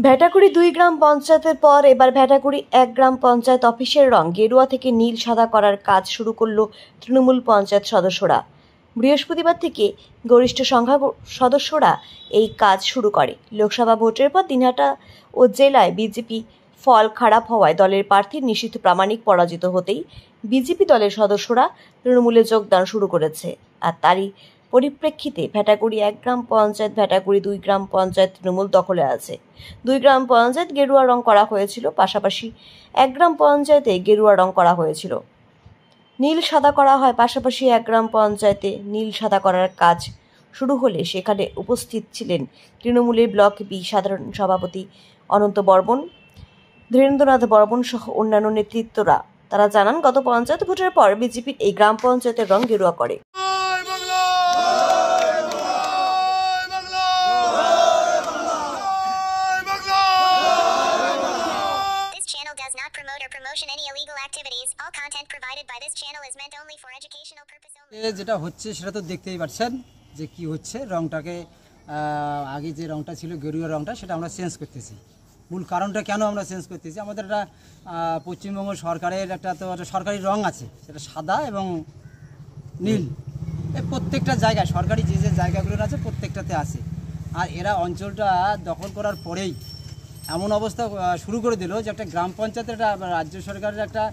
ভেটাকুড়ি ২ গ্রাম পঞ্চায়েতের পর এবার ভেটাকুড়ি ১ গ্রাম পঞ্চায়েত অফিসের রং গেরুয়া থেকে নীল সাদা করার কাজ শুরু করল তৃণমূল পঞ্চায়েত সদস্যরা। বৃহস্পতিবার থেকে গরিষ্ঠ সংখ্যক সদস্যরা এই কাজ শুরু করে। লোকসভা ভোটের পর দিনহাটা ও জেলায় বিজেপি ফল খারাপ হওয়ায় দলের প্রার্থী নিশীথ প্রামাণিক পরাজিত হতেই বিজেপি দলের সদস্যরা তৃণমূলে যোগদান শুরু করেছে। আর তারই পরিপ্রেক্ষিতে ভেটাকুড়ি ১ গ্রাম পঞ্চায়েত, ভেটাকুড়ি ২ গ্রাম পঞ্চায়েত তৃণমূল দখলে আছে। ২ গ্রাম পঞ্চায়েত গেরুয়া রং করা হয়েছিল, পাশাপাশি ১ গ্রাম পঞ্চায়েতে গেরুয়া রং করা হয়েছিল। নীল সাদা করা হয়, পাশাপাশি ১ গ্রাম পঞ্চায়েতে নীল সাদা করার কাজ শুরু হলে সেখানে উপস্থিত ছিলেন তৃণমূলের ব্লক বি সাধারণ সভাপতি অনন্ত বর্মন, ধীরেন্দ্রনাথ বর্মন সহ অন্যান্য নেতৃত্বরা। তারা জানান, গত পঞ্চায়েত ভোটের পর বিজেপির এই গ্রাম পঞ্চায়েতের রং গেরুয়া করে। Promotion any illegal activities. All content provided by this channel is meant only for educational purpose only. যেটা হচ্ছে সেটা তো দেখতেই পাচ্ছেন যে কি হচ্ছে। রংটাকে আগে যে রংটা ছিল গেরুয়া রংটা, সেটা আমরা চেঞ্জ করতেছি। মূল কারণটা কেন আমরা চেঞ্জ করতেছি, আমাদের একটা পশ্চিমবঙ্গ সরকারের একটা সরকারি রং আছে, সেটা সাদা এবং নীল। এই প্রত্যেকটা জায়গায় সরকারি যে যে জায়গাগুলো আছে প্রত্যেকটাতে আছে। আর এরা অঞ্চলটা দখল করার পরেই এমন অবস্থা শুরু করে দিল যে একটা গ্রাম পঞ্চায়েতের একটা রাজ্য সরকারের একটা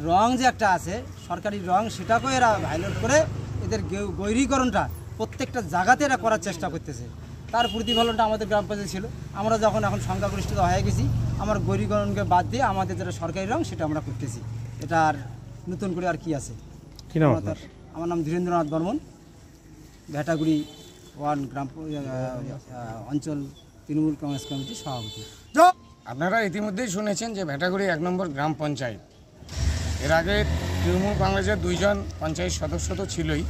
রং যে একটা আছে সরকারি রং, সেটাকেও এরা ভায়োলেট করে এদের গৈরীকরণটা প্রত্যেকটা জায়গাতে এরা করার চেষ্টা করতেছে। তার প্রতিফলনটা আমাদের গ্রাম পঞ্চায়েত ছিল। আমরা যখন এখন সংখ্যাগরিষ্ঠতা হয়ে গেছি, আমার গৈরীকরণকে বাদ দিয়ে আমাদের যেটা সরকারি রং সেটা আমরা করতেছি। এটা আর নতুন করে আর কি আছে। আমার নাম ধীরেন্দ্রনাথ বর্মন, ভেটাগুড়ি 1 গ্রাম অঞ্চল তৃণমূল কংগ্রেস কমিটির সভাপতি। আপনারা ইতিমধ্যেই শুনেছেন যে ভেটাগুড়ি 1 নম্বর গ্রাম পঞ্চায়েত, এর আগে তৃণমূল কংগ্রেসের 2 জন পঞ্চায়েত সদস্য তো ছিলই,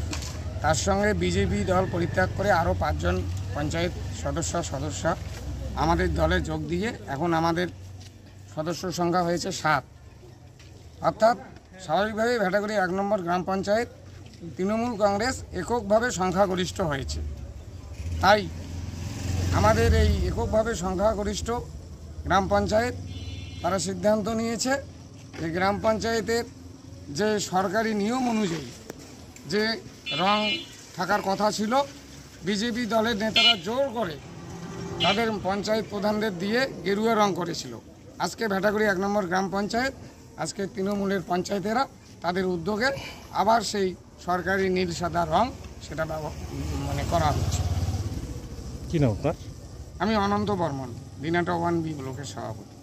তার সঙ্গে বিজেপি দল পরিত্যাগ করে আরও 5 জন পঞ্চায়েত সদস্য আমাদের দলে যোগ দিয়ে এখন আমাদের সদস্য সংখ্যা হয়েছে 7। অর্থাৎ স্বাভাবিকভাবেই ভেটাগুড়ি 1 নম্বর গ্রাম পঞ্চায়েত তৃণমূল কংগ্রেস এককভাবে সংখ্যাগরিষ্ঠ হয়েছে। তাই আমাদের এই এককভাবে সংখ্যাগরিষ্ঠ গ্রাম পঞ্চায়েত তারা সিদ্ধান্ত নিয়েছে যে গ্রাম পঞ্চায়েতের যে সরকারি নিয়ম অনুযায়ী যে রং থাকার কথা ছিল, বিজেপি দলের নেতারা জোর করে তাদের পঞ্চায়েত প্রধানদের দিয়ে গেরুয়া রং করেছিল। আজকে ভেটাগুড়ি 1 নম্বর গ্রাম পঞ্চায়েত, আজকে তৃণমূলের পঞ্চায়েতেরা তাদের উদ্যোগে আবার সেই সরকারি নীল সাদা রং সেটা করা হচ্ছে। কি নাম আপনার? আমি অনন্ত বর্মন, দিনহাটা 1B ব্লকের সভাপতি।